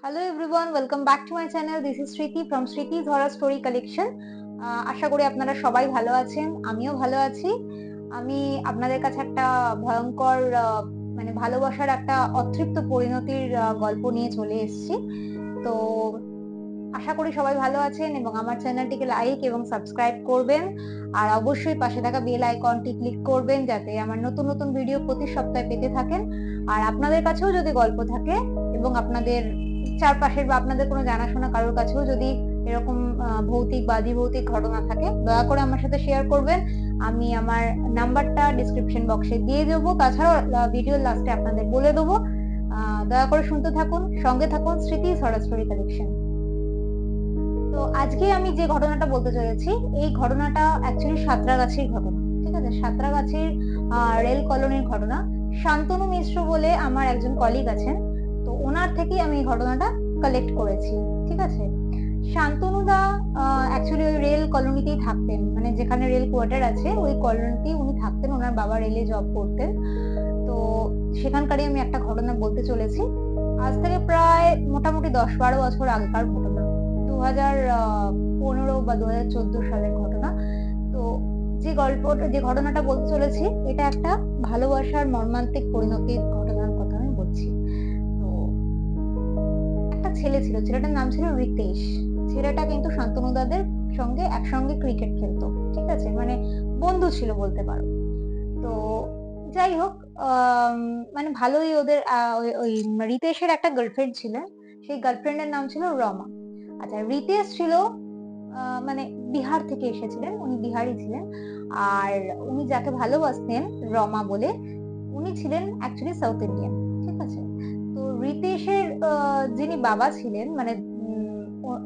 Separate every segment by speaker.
Speaker 1: Hello everyone, welcome back to my channel. This is স্মৃতি from স্মৃতিজ horror story collection. আশা করি আপনারা সবাই ভালো আছেন, আমিও ভালো আছি। আমি আপনাদের কাছে একটা ভয়ঙ্কর মানে ভালোবাসার একটা অতৃপ্ত পরিণতির গল্প নিয়ে চলে এসেছি। তো আশা করি সবাই ভালো আছেন এবং আমার চ্যানেলটিকে লাইক এবং সাবস্ক্রাইব করবেন। আর অবশ্যই পাশে থাকা বেল আইকনটি ক্লিক করবেন যাতে আমার নতুন নতুন ভিডিও প্রতি সপ্তাহে পেতে থাকেন। আর আপনাদের কাছেও যদি গল্প থাকে এবং আপনাদের চারপাশের বা আপনাদের কোনো জানাশোনা কারোর কাছেও যদি এরকম ভৌতিক বা আদিভৌতিক ঘটনা থাকে, দয়া করে আমার সাথে শেয়ার করবেন। আমি আমার নাম্বারটা ডিসক্রিপশন বক্সে দিয়ে দেবো, তাছাড়াও ভিডিওর লাস্টে আপনাদের বলে দেবো। দয়া করে শুনতে থাকুন, সঙ্গে থাকুন স্মৃতিজ হরর স্টোরি কালেকশন। তো আজকে আমি যে ঘটনাটা বলতে চলেছি, এই ঘটনাটা অ্যাকচুয়ালি সাঁতরাগাছির ঘটনা। ঠিক আছে, সাঁতরাগাছির রেল কলোনির ঘটনা। শান্তনু মিশ্র বলে আমার একজন কলিগ আছেন, তো ওনার থেকেই আমি এই ঘটনাটা কালেক্ট করেছি। ঠিক আছে, শান্তনুদা অ্যাকচুয়ালি ওই রেল কলোনিতেই থাকতেন, মানে যেখানে রেল কোয়ার্টার আছে ওই কলোনিতেই উনি থাকতেন। ওনার বাবা রেলে জব করতেন। তো সেখানকারই আমি একটা ঘটনা বলতে চলেছি। আজ থেকে প্রায় মোটামুটি 10-12 বছর আগেকার ঘটনা, 2015 বা 2014 সালের ঘটনা। তো যে ঘটনাটা বলতে চলেছি, এটা একটা ভালোবাসার মর্মান্তিক পরিণতির ঘটনার কথা আমি বলছি। তো একটা ছেলে ছিল, ছেলেটার নাম ছিল রিতেশ। ছেলেটা কিন্তু শান্তনুদাদের সঙ্গে একসঙ্গে ক্রিকেট খেলতো। ঠিক আছে, মানে বন্ধু ছিল বলতে পারো। তো যাই হোক, মানে ভালোই ওদের ওই ওই রিতেশের একটা গার্লফ্রেন্ড ছিলেন। সেই গার্লফ্রেন্ডের নাম ছিল রমা। আচ্ছা, রিতেশ ছিল মানে বিহার থেকে এসেছিলেন, উনি বিহারি ছিলেন। আর উনি যাকে ভালোবাসতেন রমা বলে, উনি ছিলেন অ্যাকচুয়ালি সাউথ ইন্ডিয়ান। ঠিক আছে, তো রিতেশের যিনি বাবা ছিলেন, মানে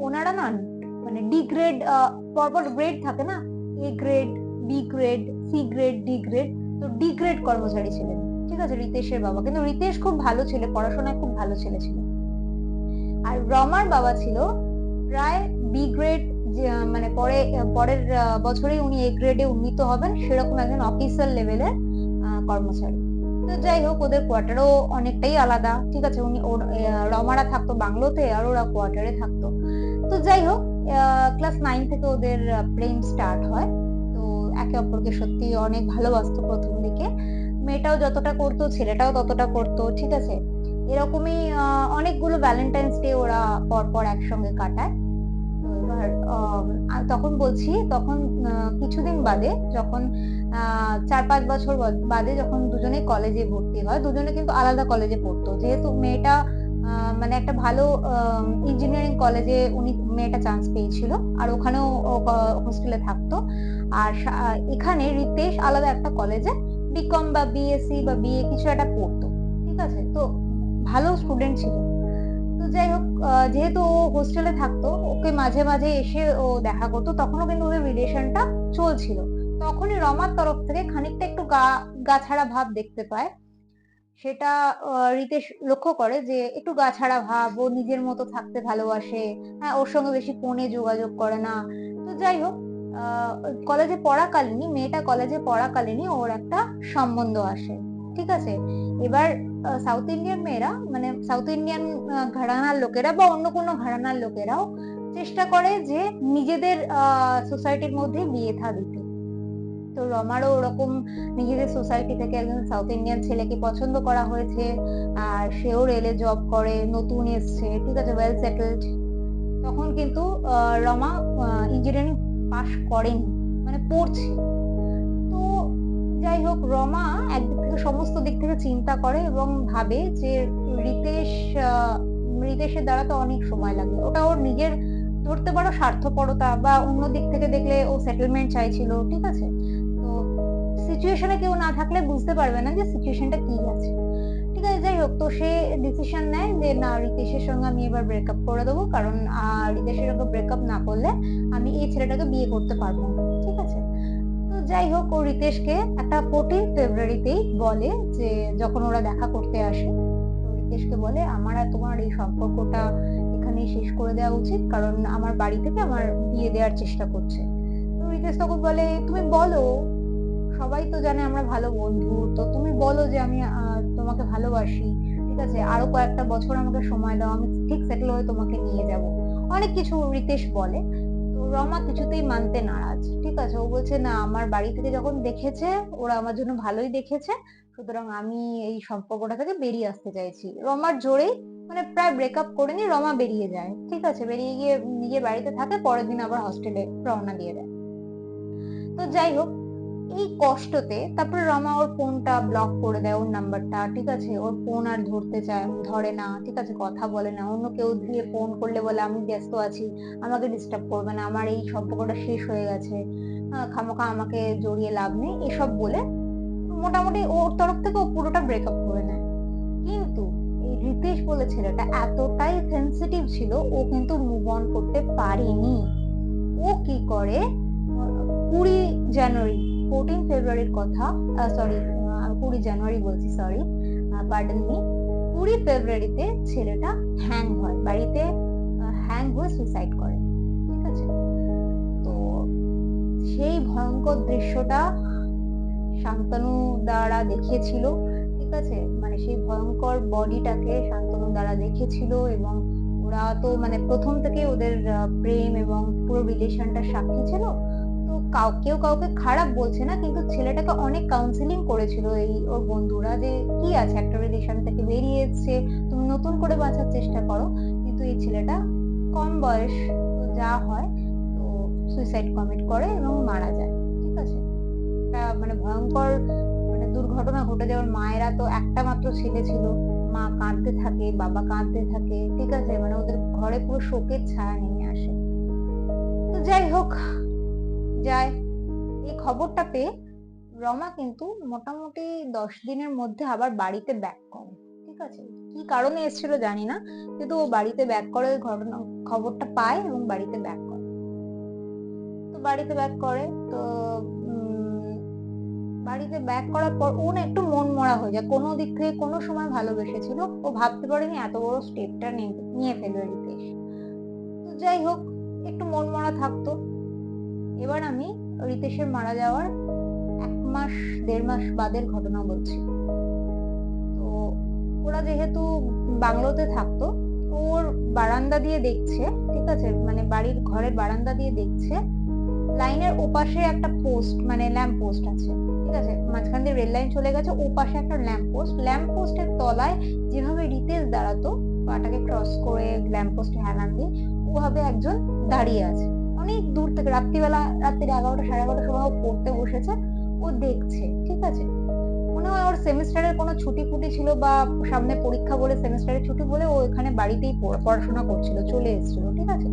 Speaker 1: ওনারা না, মানে ডি গ্রেড, পরপর গ্রেড থাকে না, A grade, B grade, C grade, D grade. তো ডি গ্রেড কর্মচারী ছিলেন। ঠিক আছে, রিতেশের বাবা। কিন্তু রিতেশ খুব ভালো ছেলে, পড়াশোনায় খুব ভালো ছেলে ছিল। আর রমার বাবা ছিল প্রায় বি গ্রেড, মানে পরের বছরেই উনি এ গ্রেডে উন্নীত হবেন, সেরকম একজন অফিসার লেভেলের কর্মচারী। তো যাই হোক, ওদের কোয়ার্টারও অনেকটাই আলাদা। ঠিক আছে, রমারা থাকতো বাংলোতে আর ওরা কোয়ার্টারে থাকতো। তো যাই হোক, ক্লাস 9 থেকে ওদের প্রেম স্টার্ট হয়। তো একে অপরকে সত্যি অনেক ভালোবাসতো প্রথম দিকে। মেয়েটাও যতটা করতো ছেলেটাও ততটা করতো। ঠিক আছে, এরকমই অনেকগুলো ভ্যালেন্টাইন্স ডে ওরা পরপর একসঙ্গে কাটায়। তো এবার তখন বলছি, তখন কিছুদিন বাদে, যখন 4-5 বছর বাদে যখন দুজনে কলেজে ভর্তি হয়, দুজনে কিন্তু আলাদা কলেজে পড়তো। যেহেতু মেয়েটা মানে একটা ভালো ইঞ্জিনিয়ারিং কলেজে মেয়েটা চান্স পেয়েছিল, আর ওখানেও হোস্টেলে থাকতো। আর এখানে রিতেশ আলাদা একটা কলেজে বিকম বা বিএসসি বা বিএ কিছু একটা পড়তো। ঠিক আছে, তো ভালো স্টুডেন্ট ছিল। তো যাই হোক, যেহেতু ও হোস্টেলে থাকতো, ওকে মাঝে মাঝে এসে ও দেখা করতো, তখনও কিন্তু ওদের রিলেশনটা চলছিল। তখনই রমার তরফ থেকে খানিকটা একটু গা ছাড়া ভাব দেখতে পায়। সেটা রিতেশ লক্ষ্য করে যে একটু গা ছাড়া ভাব, ও নিজের মতো থাকতে ভালোবাসে। হ্যাঁ, ওর সঙ্গে বেশি ফোনে যোগাযোগ করে না। তো যাই হোক, কলেজে পড়াকালীনই, মেয়েটা কলেজে পড়াকালীনই ওর একটা সম্বন্ধ আসে। ঠিক আছে, এবার সাউথ ইন্ডিয়ান মেয়েরা, মানে সাউথ ইন্ডিয়ান ঘরানার লোকেরা বা অন্য কোনো ঘরানার লোকেরাও চেষ্টা করে যে নিজেদের সোসাইটির মধ্যে বিয়ে থা দিতে। তো রমারও ওরকম নিজেদের সোসাইটি থেকে একজন সাউথ ইন্ডিয়ান ছেলেকে পছন্দ করা হয়েছে। আর সেও রেলে জব করে, নতুন এসছে। ঠিক আছে, ওয়েল সেটেলড। তখন কিন্তু রমা ইঞ্জিনিয়ারিং পাশ করেনি, মানে পড়ছে। তো যাই হোক, রমা একদিক থেকে সমস্ত দিক থেকে চিন্তা করে এবং ভাবে যে রিতেশ আহ, রিতেশের দ্বারা তো অনেক সময় লাগবে, ওটা ওর নিজের ধরতে পারো স্বার্থপরতা, বা অন্য দিক থেকে দেখলে ও সেটেলমেন্ট চাইছিল। ঠিক আছে, তো সিচুয়েশনে কেউ না থাকলে বুঝতে পারবে না যে সিচুয়েশনটা কি আছে। ঠিক আছে, যাই হোক, তো সে ডিসিশন নেয় যে না, রিতেশের সঙ্গে আমি এবার ব্রেকআপ করে দেবো, কারণ রিতেশের সঙ্গে ব্রেকআপ না করলে আমি এই ছেলেটাকে বিয়ে করতে পারবো না। ঠিক আছে, তো যাই হোক, ও রিতেশকে একটা 14 ফেব্রুয়ারিতেই বলে যে, যখন ওরা দেখা করতে আসে, তো রিতেশকে বলে আমার আর তোমার এই সম্পর্কটা এখানেই শেষ করে দেওয়া উচিত, কারণ আমার বাড়ি থেকে আমার বিয়ে দেওয়ার চেষ্টা করছে। তো রিতেশ তখন বলে, তুমি বলো, সবাই তো জানে আমরা ভালো বন্ধু, তো তুমি বলো যে আমি তোমাকে ভালোবাসি। ঠিক আছে, আরো কয়েকটা বছর আমাকে সময় দাও, আমি ঠিক সেটেল হয়ে তোমাকে নিয়ে যাব। অনেক কিছু রিতেশ বলে। তো রমা কিছুতেই মানতে নারাজ। ঠিক আছে, ও বলছে না, আমার বাড়ি থেকে যখন দেখেছে, ওরা আমার জন্য ভালোই দেখেছে, সুতরাং আমি এই সম্পর্কটা থেকে বেরিয়ে আসতে চাইছি। রমার জোরেই মানে প্রায় ব্রেকআপ করে নিয়ে রমা বেরিয়ে যায়। ঠিক আছে, বেরিয়ে গিয়ে নিজের বাড়িতে থাকে, পরের দিন আবার হস্টেলে রওনা দিয়ে দেয়। তো যাই হোক, এই কষ্টতে তারপরে রমা ওর ফোনটা ব্লক করে দেয়, ওর নাম্বারটা। ঠিক আছে, ওর ফোন আর ধরে না। ঠিক আছে, কথা বলে না, অন্য কেউ দিয়ে ফোন করলে বলে আমি ব্যস্ত আছি, আমাকে ডিস্টার্ব করবে না, আমার এই সম্পর্কটা শেষ হয়ে গেছে, খামোখা আমাকে জড়িয়ে লাভ নেই, এসব বলে মোটামুটি ওর তরফ থেকে ও পুরোটা ব্রেকআপ করে নেয়। কিন্তু এই রিতেশ বলে ছেলেটা এতটাই সেন্সিটিভ ছিল, ও কিন্তু মুভ অন করতে পারেনি। ও কি করে, 20 জানুয়ারি, 14 ফেব্রুয়ারির কথা, সরি 20 জানুয়ারি বলছি, সরি, পার্ডন মি, 20 ফেব্রুয়ারিতে ছেলেটা হ্যাং হয় বাড়িতে, হ্যাং হয়ে সুইসাইড করে। ঠিক আছে, তো সেই ভয়ঙ্কর দৃশ্যটা শান্তনু দ্বারা দেখিয়েছিল। ঠিক আছে, মানে সেই ভয়ঙ্কর বডিটাকে শান্তনু দ্বারা দেখেছিল, এবং ওরা তো মানে প্রথম থেকে ওদের প্রেম এবং পুরো রিলেশনটা সাক্ষী ছিল। তো কেউ কাউকে খারাপ বলছে না, কিন্তু ছেলেটাকে অনেক কাউন্সিলিং করেছিল এই ওর বন্ধুরা, যে কি আছে, একটা রিলেশন থেকে বেরিয়ে এসছে, তুমি নতুন করে বাঁচার চেষ্টা করো। কিন্তু এই ছেলেটা কম বয়স, তো যা হয়, তো সুইসাইড কমিট করে এবং মারা যায়। ঠিক আছে, একটা মানে ভয়ঙ্কর মানে দুর্ঘটনা ঘটে যায়। ওর মায়েরা তো একটা মাত্র ছেলে ছিল, মা কাঁদতে থাকে, বাবা কাঁদতে থাকে। ঠিক আছে, মানে ওদের ঘরে পুরো শোকের ছায়া নেমে আসে। তো যাই হোক, যায়, এই খবরটা পেয়ে রমা কিন্তু মোটামুটি 10 দিনের মধ্যে আবার বাড়িতে ব্যাক করে। ঠিক আছে, কি কারণে এসেছিল জানি না, কিন্তু ও বাড়িতে ব্যাক করে, ঘটনা খবরটা পায় এবং বাড়িতে ব্যাক করে। তো বাড়িতে ব্যাক করে, তো বাড়িতে ব্যাক করার পর ও না একটু মন মরা হয়ে যায়। কোনো দিক থেকে কোনো সময় ভালোবেসেছিল, ও ভাবতে পারেনি এত বড় স্টেপটা নিয়ে ফেলবে রিতেশ। তো যাই হোক, একটু মন মরা থাকতো। এবার আমি রিতেশের মারা যাওয়ার 1 মাস 1.5 মাস বাদের ঘটনা বলছি। তো ওরা যেহেতু বাংলোতে থাকতো, ওর বারান্দা দিয়ে দেখছে, ঠিক আছে, মানে বাড়ির ঘরের বারান্দা দিয়ে দেখছে, লাইনের ওপাশে একটা পোস্ট, মানে ল্যাম্প পোস্ট আছে। ঠিক আছে, মাঝখান দিয়ে রেল লাইন চলে গেছে, ওপাশে একটা ল্যাম্প পোস্টের তলায় যেভাবে রিতেশ দাঁড়াতো, পাটাকে ক্রস করে ল্যাম্প পোস্টে হেলান দিয়ে, ওভাবে একজন দাঁড়িয়ে আছে অনেক দূর থেকে। রাত্রি 11টা 11:30 সময় ও পড়তে বসেছে, ও দেখছে। ঠিক আছে, মনে হয় ওর সেমিস্টারের কোনো ছুটি ফুটি ছিল, বা সামনে পরীক্ষা বলে সেমিস্টারের ছুটি বলে ও এখানে বাড়িতেই পড়াশোনা করছিল, চলে এসেছিল। ঠিক আছে,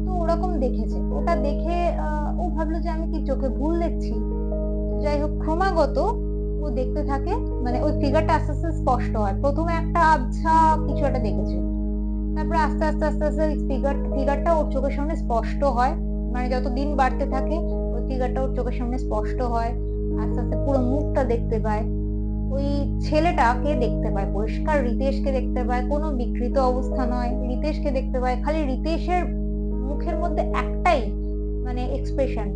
Speaker 1: তো ওরকম দেখেছে। ওটা দেখে ও ভাবলো যে আমি কি চোখে ভুল দেখছি। যাই হোক, ক্রমাগত ও দেখতে থাকে, মানে ওই ফিগারটা আস্তে আস্তে স্পষ্ট হয়। প্রথমে একটা আবছা কিছু একটা দেখেছে, তারপরে আস্তে আস্তে আস্তে আস্তে ফিগারটা ওর চোখের সামনে স্পষ্ট হয়। মানে যত দিন বাড়তে থাকে, ওই ফিগারটা ওর চোখের সামনে স্পষ্ট হয়, আস্তে আস্তে পুরো মুখটা দেখতে পায়, ওই ছেলেটাকে দেখতে পায় পরিষ্কার, রিতেশকে দেখতে পায়, কোনো বিকৃত অবস্থা নয়, রিতেশকে দেখতে পায়। খালি রিতেশের মুখের মধ্যে একটাই মানে এক্সপ্রেশন,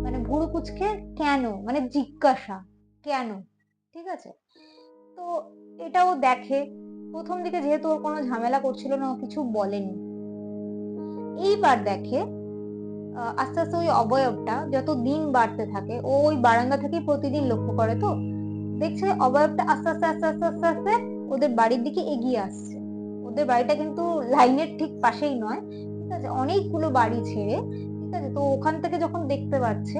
Speaker 1: মানে ভুরু কুঁচকে কেন, মানে জিজ্ঞাসা কেন। ঠিক আছে, তো এটাও দেখে। প্রথম দিকে যেহেতু ওর কোনো ঝামেলা করছিল না, ও কিছু বলেনি। এইবার দেখে আস্তে আস্তে ওই অবয়বটা যত দিন বাড়তে থাকে, ও ওই বারান্দা থেকেই প্রতিদিন লক্ষ্য করে, তো দেখছে অবয়বটা আস্তে আস্তে আস্তে আস্তে আস্তে আস্তে ওদের বাড়ির দিকে এগিয়ে আসছে। ওদের বাড়িটা কিন্তু লাইনের ঠিক পাশেই নয়, ঠিক আছে, অনেকগুলো বাড়ি ছেড়ে। ঠিক আছে, তো ওখান থেকে যখন দেখতে পাচ্ছে,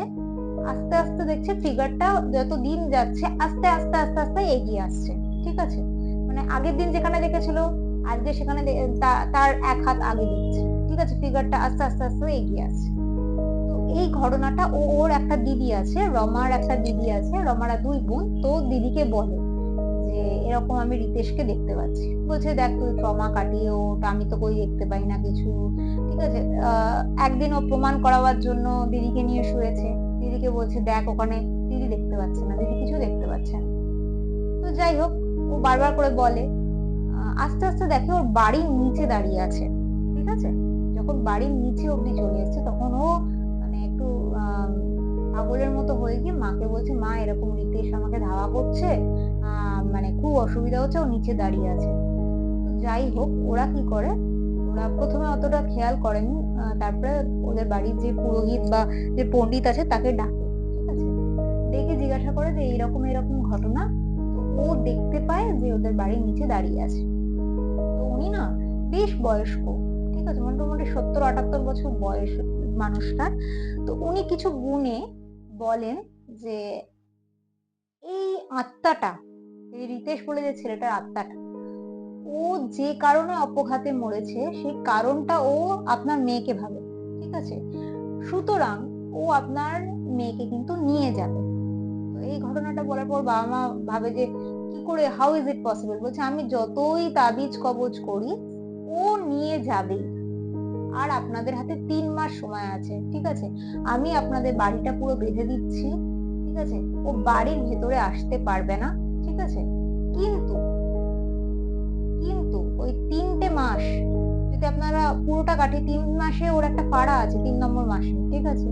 Speaker 1: আস্তে আস্তে দেখছে ফিগারটা যত দিন যাচ্ছে আস্তে আস্তে আস্তে আস্তে এগিয়ে আসছে। ঠিক আছে, মানে আগের দিন যেখানে দেখেছিল, আজকে সেখানে তার 1 হাত আগে দেখছে। ঠিক আছে, ফিগারটা আস্তে আস্তে আস্তে এগিয়ে আসছে। তো এই ঘটনাটা ওর একটা দিদি আছে, রমার একটা দিদি আছে, রমারা 2 বোন। তো দিদিকে বলে যে এরকম আমি রিতেশকে দেখতে পাচ্ছি। বলছে দেখ তুই ট্রমা কাটিয়ে ওটা, আমি তো কই দেখতে পাই না কিছু। ঠিক আছে, একদিন ও প্রমাণ করাবার জন্য দিদিকে নিয়ে শুয়েছে। দিদিকে বলছে দেখ ওখানে, দিদি দেখতে পাচ্ছে না, দিদি কিছু দেখতে পাচ্ছে না। তো যাই হোক, ও বারবার করে বলে। আস্তে আস্তে দেখে ওর বাড়ির নিচে দাঁড়িয়ে আছে। ঠিক আছে, যখন বাড়ির নিচে অব্দি চলে এসেছে, তখন ও মানে একটু পাগলের মতো হয়ে গিয়ে মাকে বলছে, মা এরকম রিতেশ আমাকে ধাওয়া করছে, মানে খুব অসুবিধা হচ্ছে, ও নিচে দাঁড়িয়ে আছে। যাই হোক, ওরা কি করে, ওরা প্রথমে অতটা খেয়াল করেনি, তারপরে ওদের বাড়ির যে পুরোহিত বা যে পণ্ডিত আছে তাকে ডাকে, ঠিক আছে, ডেকে জিজ্ঞাসা করে যে এরকম এরকম ঘটনা। তো ও দেখতে পায় যে ওদের বাড়ির নিচে দাঁড়িয়ে আছে। তো উনি না বেশ বয়স্ক, ঠিক আছে, মোটামুটি 70-78 বছর বয়স মানুষটার। তো উনি কিছু গুণে বলেন যে এই আত্মাটা, এই রিতেশ বলে যে ছেলেটার আত্মাটা, ও যে কারণে অপঘাতে মরেছে সেই কারণটা ও আপনার মেয়েকে ভাবে, ঠিক আছে, সুতরাং ও আপনার মেয়েকে কিন্তু নিয়ে যাবে। তো এই ঘটনাটা বলার পর বাবা মা ভাবে যে কি করে, হাউ ইজ ইট পসিবল, বলছে আমি যতই তাবিজ কবজ করি ও নিয়ে যাবেই, আর আপনাদের হাতে 3 মাস সময় আছে, ঠিক আছে, আমি আপনাদের বাড়িটা পুরো বেঁধে দিচ্ছি, ঠিক আছে, ও বাড়ির ভেতরে আসতে পারবে না, ঠিক আছে, কিন্তু কিন্তু ওই 3টে মাস যদি আপনারা পুরোটা কাটে, 3 মাসে ওর একটা পাড়া আছে 3 নম্বর মাসে, ঠিক আছে,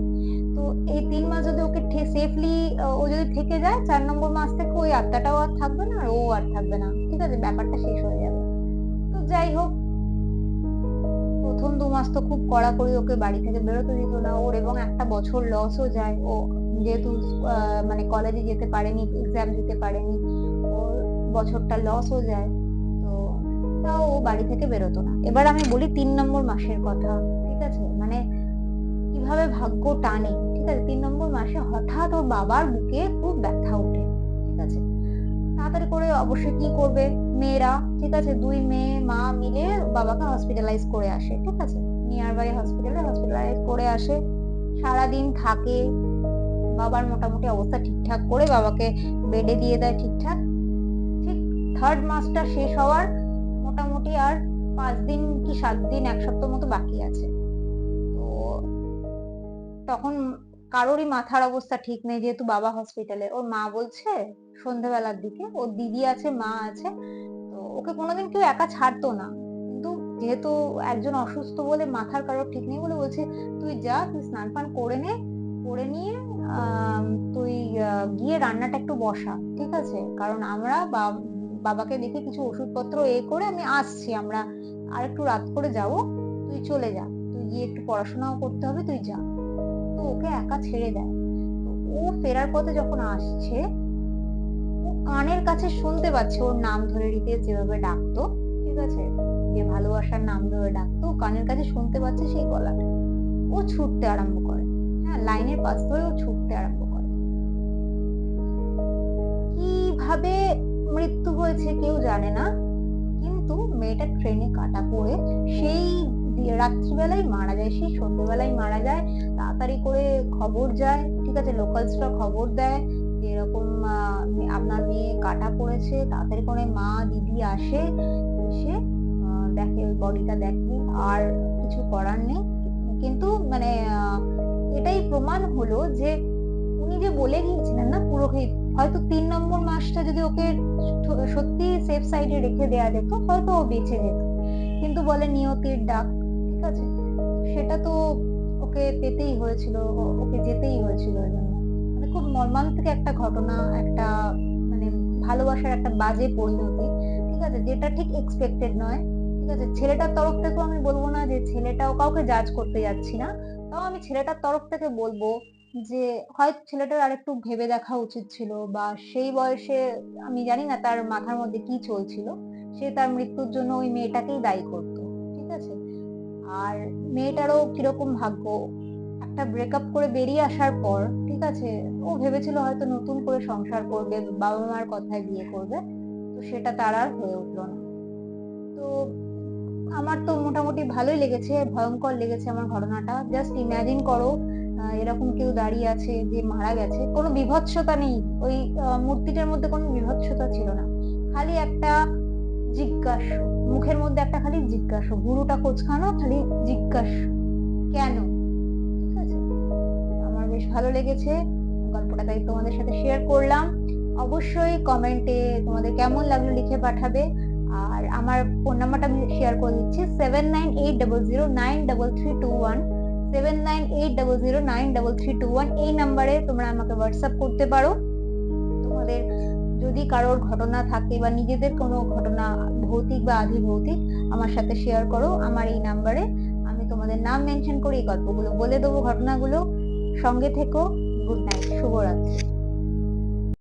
Speaker 1: তো এই 3 মাস যদি ওকে সেফলি ও যদি থেকে যায়, 4 নম্বর মাস থেকে ওই আত্মাটাও আর থাকবে না আর ও আর থাকবে না, ঠিক আছে, ব্যাপারটা শেষ হয়ে যাবে। তো যাই হোক, প্রথম 2 মাস তো খুব কড়াকড়ি, ওকে বাড়ি থেকে বেরোতে দিত না ওর, এবং একটা বছর লসও যায়, ও যেহেতু মানে কলেজে যেতে পারেনি, এক্সাম দিতে পারেনি, ওর বছরটা লসও যায়। তো তাও ও বাড়ি থেকে বেরোতো না। এবার আমি বলি 3 নম্বর মাসের কথা, ঠিক আছে, মানে কিভাবে ভাগ্য টানে, ঠিক আছে, 3 নম্বর মাসে হঠাৎ ওর বাবার বুকে খুব ব্যথা ওঠে, ঠিক আছে, তাড়াতাড়ি করে অবশ্যই কি করবে মেয়েরা, ঠিক আছে, 2 মেয়ে মা মিলে বাবাকে হসপিটালাইজ করে আসে, ঠিক আছে, নিয়ার বাই হসপিটালে হসপিটালাইজ করে আসে, সারাদিন থাকে, বাবার মোটামুটি অবস্থা ঠিকঠাক করে বাবাকে বেডে দিয়ে দেয় ঠিকঠাক। ঠিক 3rd মাসটা শেষ হওয়ার মোটামুটি আর 5 দিন কি 7 দিন, 1 সপ্তাহ মতো বাকি আছে। তো তখন কারোরই মাথার অবস্থা ঠিক নেই, যেহেতু বাবা হসপিটালে, ওর মা বলছে সন্ধ্যাবেলার দিকে, ওর দিদি আছে মা আছে, তো ওকে কোনোদিন কেউ একা ছাড়তো না, কিন্তু যেহেতু একজন অসুস্থ বলে মাথার কারোর ঠিক নেই বলে বলছে তুই যা, তুই স্নান পান করে নে, করে নিয়ে তুই গিয়ে রান্নাটা একটু বসা, ঠিক আছে, কারণ আমরা বাবাকে দেখে কিছু ওষুধপত্র করে আমি আসছি, আমরা আর একটু রাত করে যাব, তুই চলে যা, তুই গিয়ে একটু পড়াশোনাও করতে হবে, তুই যা। তো ওকে একা ছেড়ে দেয়। তো ও ফেরার পথে যখন আসছে, ও কানের কাছে শুনতে পাচ্ছে ওর নাম ধরে রিতেশ যেভাবে ডাকতো, ঠিক আছে, যে ভালোবাসার নাম ধরে ডাকতো, কানের কাছে শুনতে পাচ্ছে সেই গলাটা। ও ছুটতে আরম্ভ করে, হ্যাঁ, লাইনের পাশ ধরে ও ছুটতে আরম্ভ করে। কিভাবে মৃত্যু হয়েছে কেউ জানে না, কিন্তু মেয়েটা ট্রেনে কাটা পড়ে সেই রাত্রিবেলায় মারা যায়, সেই সন্ধ্যেবেলায় মারা যায়। তাড়াতাড়ি করে খবর যায়, ঠিক আছে, লোকালসরা খবর দেয় যে এরকম আপনার মেয়ে কাটা পড়েছে, তাড়াতাড়ি করে মা দিদি আসে, এসে দেখে ওই বডিটা, দেখে, আর কিছু করার নেই। কিন্তু মানে এটাই প্রমাণ হলো যে উনি যে বলে গিয়েছিলেন না পুরোহিত, হয়তো 3 নম্বর মাসটা যদি ওকে সত্যি সেফ সাইডে রেখে দেয়া যেত, হয়তো ও বেঁচে যেত, কিন্তু বলে নিয়তির ডাক, ঠিক আছে, সেটা তো ওকে পেতেই হয়েছিল, ওকে যেতেই হয়েছিল ওই জন্য। মানে খুব মর্মান্তিক একটা ঘটনা, একটা মানে ভালোবাসার একটা বাজে পরিণতি, ঠিক আছে, যেটা ঠিক এক্সপেক্টেড নয়, ঠিক আছে, ছেলেটার তরফ থেকেও আমি বলবো না যে ছেলেটাও, কাউকে জাজ করতে যাচ্ছি না, তাও আমি ছেলেটার তরফ থেকে বলবো যে হয়তো ছেলেটার আরেকটু ভেবে দেখা উচিত ছিল, বা সেই বয়সে আমি জানি না তার মাথার মধ্যে কি চলছিল, সে তার মৃত্যুর জন্য ওই মেয়েটাকেই দায়ী করতো, ঠিক আছে, আর মেয়েটারও কিরকম ভাগ্য, একটা ব্রেকআপ করে বেরিয়ে আসার পর, ঠিক আছে, ও ভেবেছিল হয়তো নতুন করে সংসার করবে, বাবা মার কথায় বিয়ে করবে, তো সেটা তার আর হয়ে উঠলো না। তো আমার তো মোটামুটি ভালোই লেগেছে, ভয়ঙ্কর লেগেছে আমার ঘটনাটা। জাস্ট ইমাজিন করো, এরকম কেউ দাঁড়িয়ে আছে যে মারা গেছে, কোনো বিভৎসতা নেই, ওই মূর্তিটার মধ্যে কোনো বিভৎসতা ছিল না, খালি একটা জিজ্ঞাসা, মুখের মধ্যে একটা খালি জিজ্ঞাসা, ভুরুটা কোঁচকানো, খালি জিজ্ঞাসা, কেন, ঠিক আছে। আমার বেশ ভালো লেগেছে গল্পটা, তাই তোমাদের সাথে শেয়ার করলাম। অবশ্যই কমেন্টে তোমাদের কেমন লাগলো লিখে পাঠাবে, আর আমার ফোন নাম্বারটা আমি শেয়ার করে দিচ্ছি, 7980093321, 7980093321, এই নাম্বারে তোমরা আমাকে হোয়াটসঅ্যাপ করতে পারো। তোমাদের যদি কারোর ঘটনা থাকে বা নিজেদের কোনো ঘটনা ভৌতিক বা আধি ভৌতিক আমার সাথে শেয়ার করো আমার এই নাম্বারে। আমি তোমাদের নাম মেনশন করে এই গল্পগুলো বলে দেবো, ঘটনাগুলো। সঙ্গে থেকো। গুড নাইট, শুভরাত্রি।